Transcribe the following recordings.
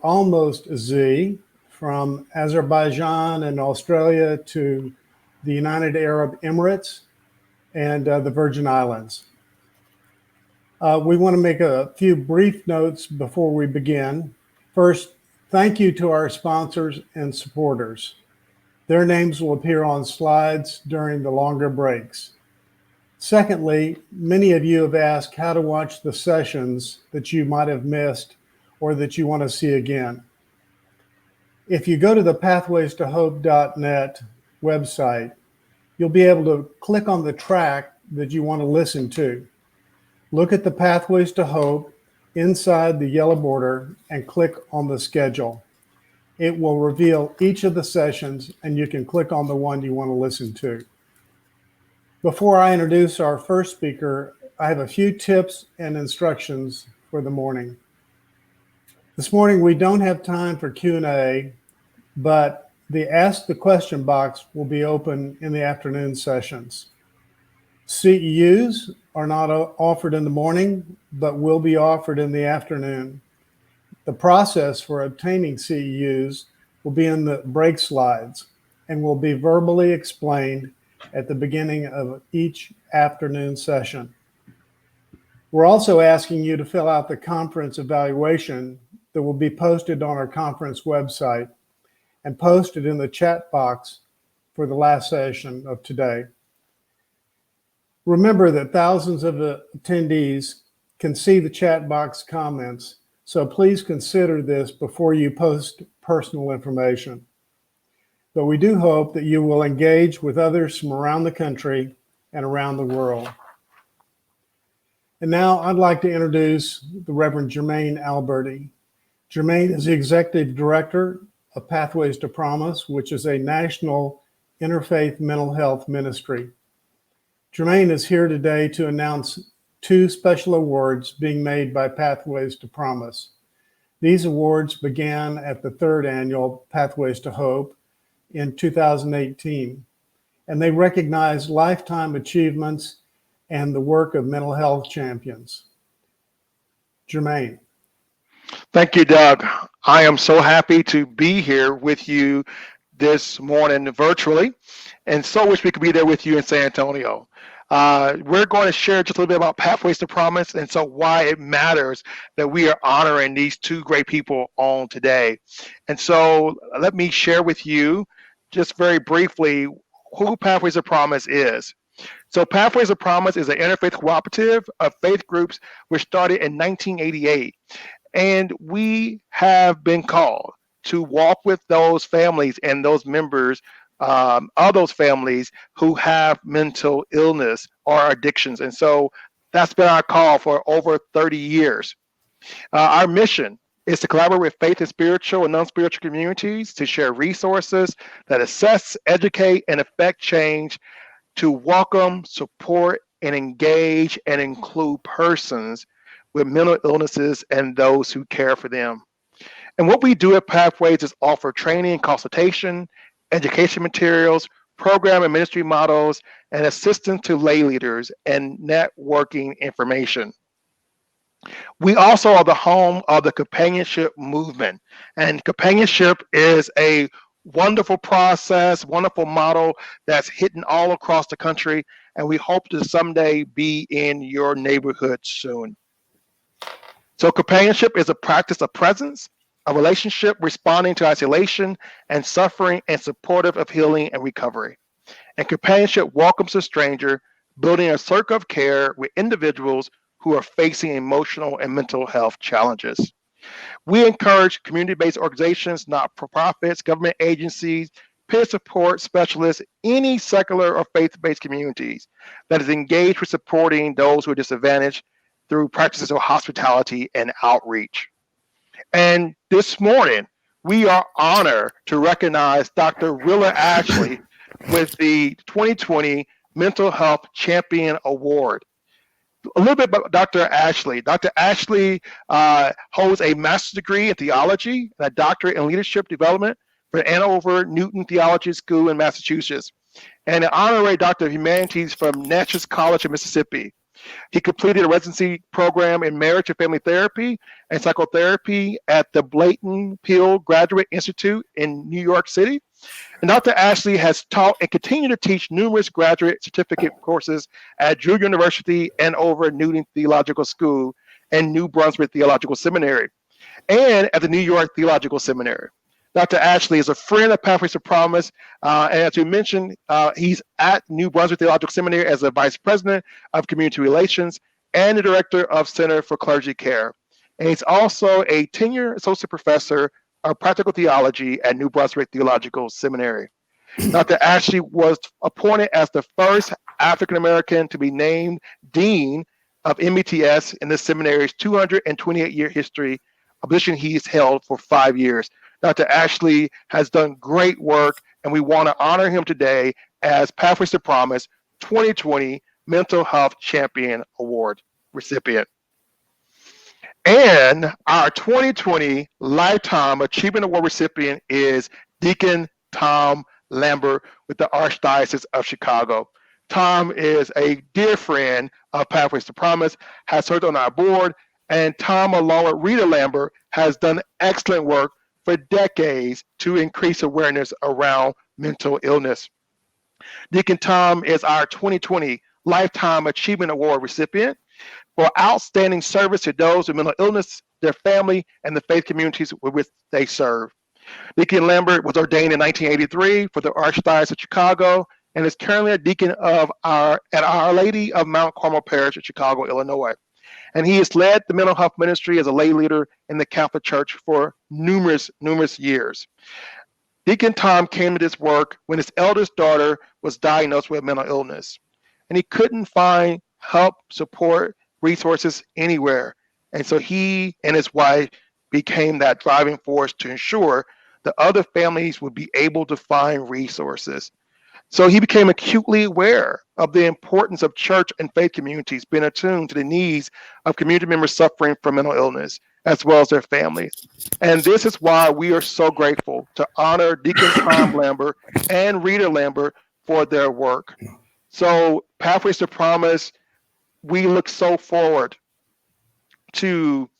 Almost Z, from Azerbaijan and Australia to the United Arab Emirates and the Virgin Islands. We want to make a few brief notes before we begin. First, thank you to our sponsors and supporters. Their names will appear on slides during the longer breaks. Secondly, many of you have asked how to watch the sessions that you might have missed or that you want to see again. If you go to the pathwaystohope.net website, you'll be able to click on the track that you want to listen to. Look at the Pathways to Hope inside the yellow border and click on the schedule. It will reveal each of the sessions and you can click on the one you want to listen to. Before I introduce our first speaker, I have a few tips and instructions for the morning. This morning, we don't have time for Q&A, but the Ask the Question box will be open in the afternoon sessions. CEUs are not offered in the morning, but will be offered in the afternoon. The process for obtaining CEUs will be in the break slides and will be verbally explained at the beginning of each afternoon session. We're also asking you to fill out the conference evaluation that will be posted on our conference website and posted in the chat box for the last session of today. Remember that thousands of attendees can see the chat box comments, so please consider this before you post personal information. But we do hope that you will engage with others from around the country and around the world. And now I'd like to introduce the Reverend Jermaine Alberti. Jermaine is the Executive Director of Pathways to Promise, which is a national interfaith mental health ministry. Jermaine is here today to announce 2 special awards being made by Pathways to Promise. These awards began at the 3rd annual Pathways to Hope in 2018, and they recognize lifetime achievements and the work of mental health champions. Jermaine. Thank you, Doug. I am so happy to be here with you this morning virtually, and so wish we could be there with you in San Antonio. We're going to share just a little bit about Pathways to Promise and so why it matters that we are honoring these 2 great people on today. And so let me share with you just very briefly who Pathways to Promise is. So Pathways to Promise is an interfaith cooperative of faith groups which started in 1988. And we have been called to walk with those families and those members of those families who have mental illness or addictions. And so that's been our call for over 30 years. Our mission is to collaborate with faith and spiritual and non-spiritual communities to share resources that assess, educate, and affect change, to welcome, support, and engage and include persons with mental illnesses and those who care for them. And what we do at Pathways is offer training, consultation, education materials, program and ministry models, and assistance to lay leaders and networking information. We also are the home of the companionship movement, and companionship is a wonderful process, wonderful model that's hidden all across the country, and we hope to someday be in your neighborhood soon. So companionship is a practice of presence, a relationship responding to isolation and suffering and supportive of healing and recovery. And companionship welcomes a stranger, building a circle of care with individuals who are facing emotional and mental health challenges. We encourage community-based organizations, not-for-profits, government agencies, peer support specialists, any secular or faith-based communities that is engaged with supporting those who are disadvantaged through practices of hospitality and outreach. And this morning, we are honored to recognize Dr. Willa Ashley with the 2020 Mental Health Champion Award. A little bit about Dr. Ashley. Dr. Ashley holds a master's degree in theology and a doctorate in leadership development from Andover Newton Theology School in Massachusetts, and an honorary doctor of humanities from Natchez College in Mississippi. He completed a residency program in marriage and family therapy and psychotherapy at the Blayton Peel Graduate Institute in New York City. And Dr. Ashley has taught and continued to teach numerous graduate certificate courses at Drew University and over Newton Theological School and New Brunswick Theological Seminary, and at the New York Theological Seminary. Dr. Ashley is a friend of Pathways to Promise, and as you mentioned, he's at New Brunswick Theological Seminary as the Vice President of Community Relations and the Director of Center for Clergy Care. And he's also a tenured Associate Professor of Practical Theology at New Brunswick Theological Seminary. Dr. Ashley was appointed as the first African American to be named Dean of MBTS in the seminary's 228-year history, a position he's held for 5 years. Dr. Ashley has done great work, and we want to honor him today as Pathways to Promise 2020 Mental Health Champion Award recipient. And our 2020 Lifetime Achievement Award recipient is Deacon Tom Lambert with the Archdiocese of Chicago. Tom is a dear friend of Pathways to Promise, has served on our board, and Tom, along with Rita Lambert, has done excellent work for decades to increase awareness around mental illness. Deacon Tom is our 2020 Lifetime Achievement Award recipient for outstanding service to those with mental illness, their family, and the faith communities with which they serve. Deacon Lambert was ordained in 1983 for the Archdiocese of Chicago and is currently a deacon at Our Lady of Mount Carmel Parish in Chicago, Illinois. And he has led the mental health ministry as a lay leader in the Catholic Church for numerous years. Deacon Tom came to this work when his eldest daughter was diagnosed with mental illness, and he couldn't find help, support, resources anywhere. And so he and his wife became that driving force to ensure that other families would be able to find resources. So he became acutely aware of the importance of church and faith communities being attuned to the needs of community members suffering from mental illness, as well as their families. And this is why we are so grateful to honor Deacon Tom Lambert and Rita Lambert for their work. So Pathways to Promise, we look so forward to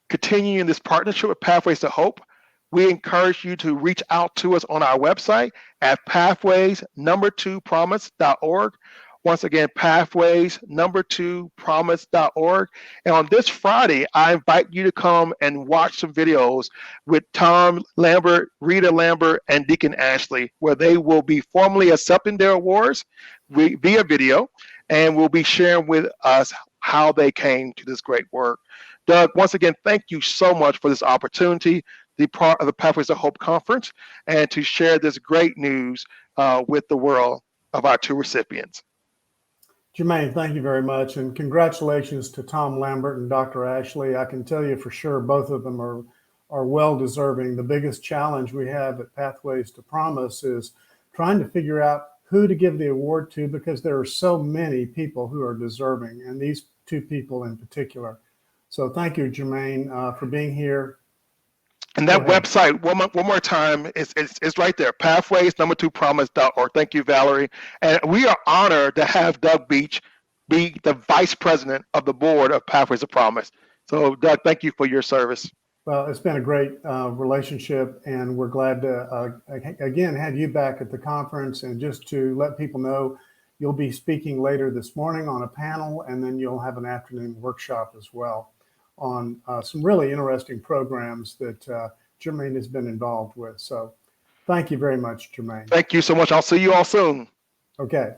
continuing this partnership with Pathways to Hope. We encourage you to reach out to us on our website at pathways2promise.org. Once again, pathways2promise.org. And on this Friday, I invite you to come and watch some videos with Tom Lambert, Rita Lambert, and Deacon Ashley, where they will be formally accepting their awards via video, and will be sharing with us how they came to this great work. Doug, once again, thank you so much for this opportunity, the part of the Pathways to Hope Conference, and to share this great news with the world of our two recipients. Jermaine, thank you very much. And congratulations to Tom Lambert and Dr. Ashley. I can tell you for sure both of them are well deserving. The biggest challenge we have at Pathways to Promise is trying to figure out who to give the award to, because there are so many people who are deserving, and these two people in particular. So thank you, Jermaine, for being here. And that website, one more time, is right there, pathways2promise.org. Thank you, Valerie. And we are honored to have Doug Beach be the Vice President of the Board of Pathways to Promise. So, Doug, thank you for your service. Well, it's been a great relationship, and we're glad to, again, have you back at the conference. And just to let people know, you'll be speaking later this morning on a panel, and then you'll have an afternoon workshop as well on some really interesting programs that Jermaine has been involved with. So thank you very much, Jermaine. Thank you so much. I'll see you all soon. Okay.